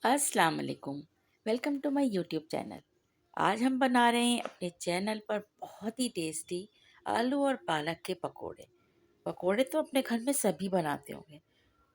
अस्सलाम वालेकुम। Welcome to my YouTube channel. आज हम बना रहे हैं अपने चैनल पर बहुत ही टेस्टी आलू और पालक के पकोड़े। पकोड़े तो अपने घर में सभी बनाते होंगे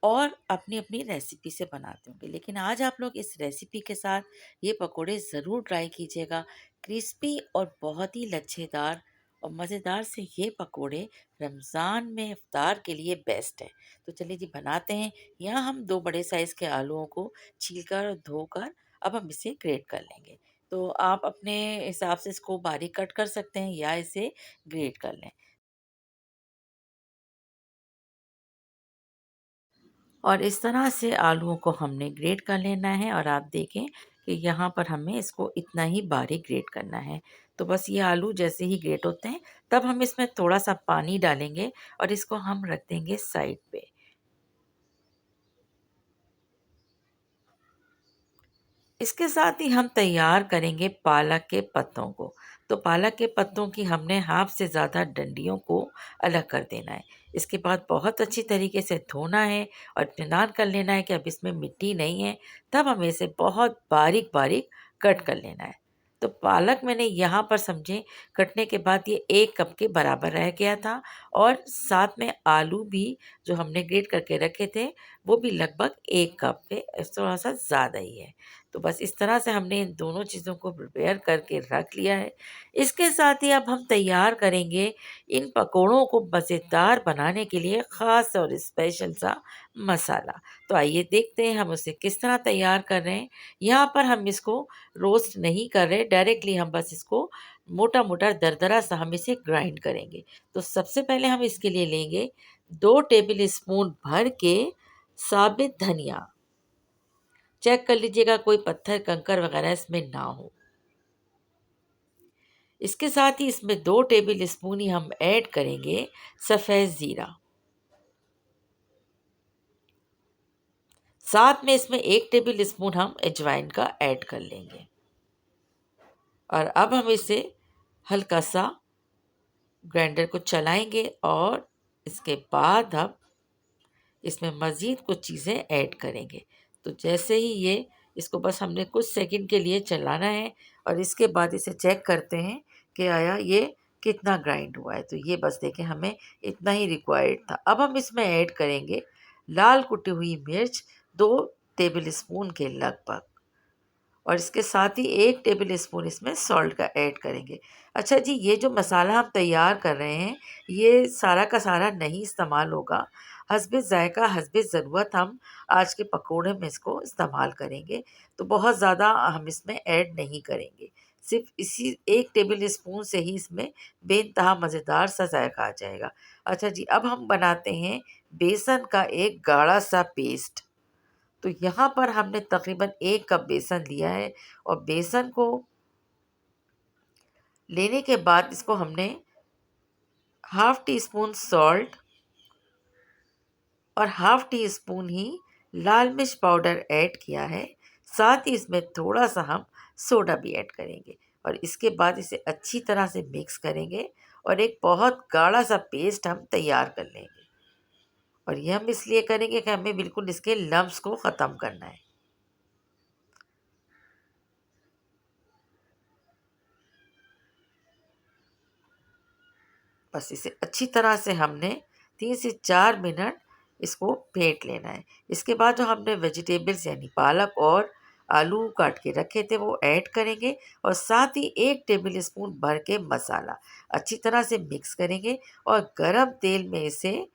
और अपनी अपनी रेसिपी से बनाते होंगे, लेकिन आज आप लोग इस रेसिपी के साथ ये पकोड़े ज़रूर ट्राई कीजिएगा। क्रिस्पी और बहुत ही लच्छेदार और मज़ेदार से ये पकोड़े रमज़ान में इफ्तार के लिए बेस्ट है। तो चलिए जी बनाते हैं। यहाँ हम 2 बड़े साइज़ के आलूओं को छीलकर और धोकर अब हम इसे ग्रेट कर लेंगे। तो आप अपने हिसाब से इसको बारीक कट कर सकते हैं या इसे ग्रेट कर लें। और इस तरह से आलूओं को हमने ग्रेट कर लेना है और आप देखें कि यहाँ पर हमें इसको इतना ही बारीक ग्रेट करना है। तो बस ये आलू जैसे ही ग्रेट होते हैं तब हम इसमें थोड़ा सा पानी डालेंगे और इसको हम रख देंगे साइड पे। इसके साथ ही हम तैयार करेंगे पालक के पत्तों को। तो पालक के पत्तों की हमने हाफ से ज़्यादा डंडियों को अलग कर देना है। इसके बाद बहुत अच्छी तरीके से धोना है और इत्मीनान कर लेना है कि अब इसमें मिट्टी नहीं है। तब हमें इसे बहुत बारीक बारीक कट कर लेना है। तो पालक मैंने यहाँ पर समझे कटने के बाद ये 1 कप के बराबर रह गया था और साथ में आलू भी जो हमने ग्रेट करके रखे थे वो भी लगभग 1 कप पे थोड़ा सा ज़्यादा ही है। तो बस इस तरह से हमने इन दोनों चीज़ों को प्रिपेयर करके रख लिया है। इसके साथ ही अब हम तैयार करेंगे इन पकोड़ों को मज़ेदार बनाने के लिए ख़ास और स्पेशल सा मसाला। तो आइए देखते हैं हम उसे किस तरह तैयार कर रहे हैं। यहाँ पर हम इसको रोस्ट नहीं कर रहे, डायरेक्टली हम बस इसको मोटा-मोटा दरदरा सा हम इसे ग्राइंड करेंगे। तो सबसे पहले हम इसके लिए लेंगे 2 टेबल स्पून भर के साबित धनिया। चेक कर लीजिएगा कोई पत्थर कंकर वगैरह इसमें ना हो। इसके साथ ही इसमें 2 टेबल स्पून ही हम ऐड करेंगे सफ़ेद ज़ीरा। साथ में इसमें 1 टेबल स्पून हम अजवाइन का ऐड कर लेंगे। और अब हम इसे हल्का सा ग्राइंडर को चलाएंगे और इसके बाद हम इसमें मज़ीद कुछ चीज़ें ऐड करेंगे। तो जैसे ही ये इसको बस हमने कुछ सेकंड के लिए चलाना है और इसके बाद इसे चेक करते हैं कि आया ये कितना ग्राइंड हुआ है। तो ये बस देखें हमें इतना ही रिक्वायर्ड था। अब हम इसमें ऐड करेंगे लाल कुटी हुई मिर्च 2 टेबल स्पून के लगभग और इसके साथ ही 1 टेबल स्पून इसमें सॉल्ट का ऐड करेंगे। अच्छा जी, ये जो मसाला हम तैयार कर रहे हैं, ये सारा का सारा नहीं इस्तेमाल होगा। हस्बे ज़ायक़ा, हस्बे ज़रूरत हम आज के पकोड़े में इसको इस्तेमाल करेंगे। तो बहुत ज़्यादा हम इसमें ऐड नहीं करेंगे। सिर्फ़ इसी 1 टेबल स्पून से ही इसमें बेइंतहा मज़ेदार सा ज़ायक़ा आ जाएगा। अच्छा जी, अब हम बनाते हैं बेसन का एक गाढ़ा-सा पेस्ट। तो यहाँ पर हमने तकरीबन 1 कप बेसन लिया है और बेसन को लेने के बाद इसको हमने हाफ़ टी स्पून सॉल्ट और हाफ़ टी स्पून ही लाल मिर्च पाउडर ऐड किया है। साथ ही इसमें थोड़ा-सा हम सोडा भी ऐड करेंगे और इसके बाद इसे अच्छी तरह से मिक्स करेंगे और एक बहुत गाढ़ा-सा पेस्ट हम तैयार कर लेंगे। और ये हम इसलिए करेंगे कि हमें बिल्कुल इसके लम्प्स को ख़त्म करना है। बस इसे अच्छी तरह से हमने 3 से 4 मिनट इसको फेंट लेना है। इसके बाद जो हमने वेजिटेबल्स यानी पालक और आलू काट के रखे थे वो ऐड करेंगे और साथ ही 1 टेबल स्पून भर के मसाला अच्छी तरह से मिक्स करेंगे और गरम तेल में इसे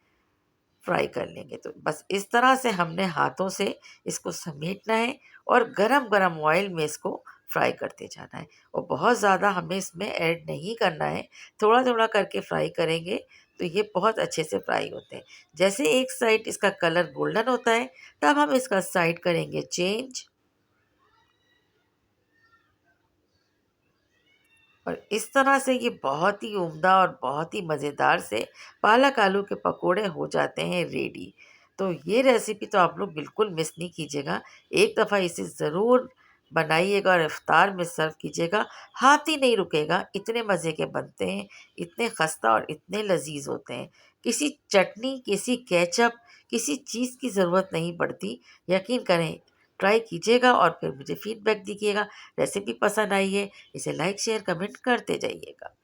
फ्राई कर लेंगे। तो बस इस तरह से हमने हाथों से इसको समेटना है और गरम-गरम ऑयल में इसको फ्राई करते जाना है और बहुत ज़्यादा हमें इसमें ऐड नहीं करना है, थोड़ा-थोड़ा करके फ्राई करेंगे तो ये बहुत अच्छे से फ्राई होते हैं। जैसे एक साइड इसका कलर गोल्डन होता है, तब हम इसका साइड करेंगे चेंज और इस तरह से ये बहुत ही उम्दा और बहुत ही मज़ेदार से पालक आलू के पकोड़े हो जाते हैं रेडी। तो ये रेसिपी तो आप लोग बिल्कुल मिस नहीं कीजिएगा। एक दफ़ा इसे ज़रूर बनाइएगा और इफ्तार में सर्व कीजिएगा। हाथ ही नहीं रुकेगा, इतने मज़े के बनते हैं, इतने खस्ता और इतने लज़ीज़ होते हैं। किसी चटनी, किसी केचप, किसी चीज़ की ज़रूरत नहीं पड़ती। यकीन करें, ट्राई कीजिएगा और फिर मुझे फीडबैक दीजिएगा। रेसिपी पसंद आई है, इसे लाइक शेयर कमेंट करते जाइएगा।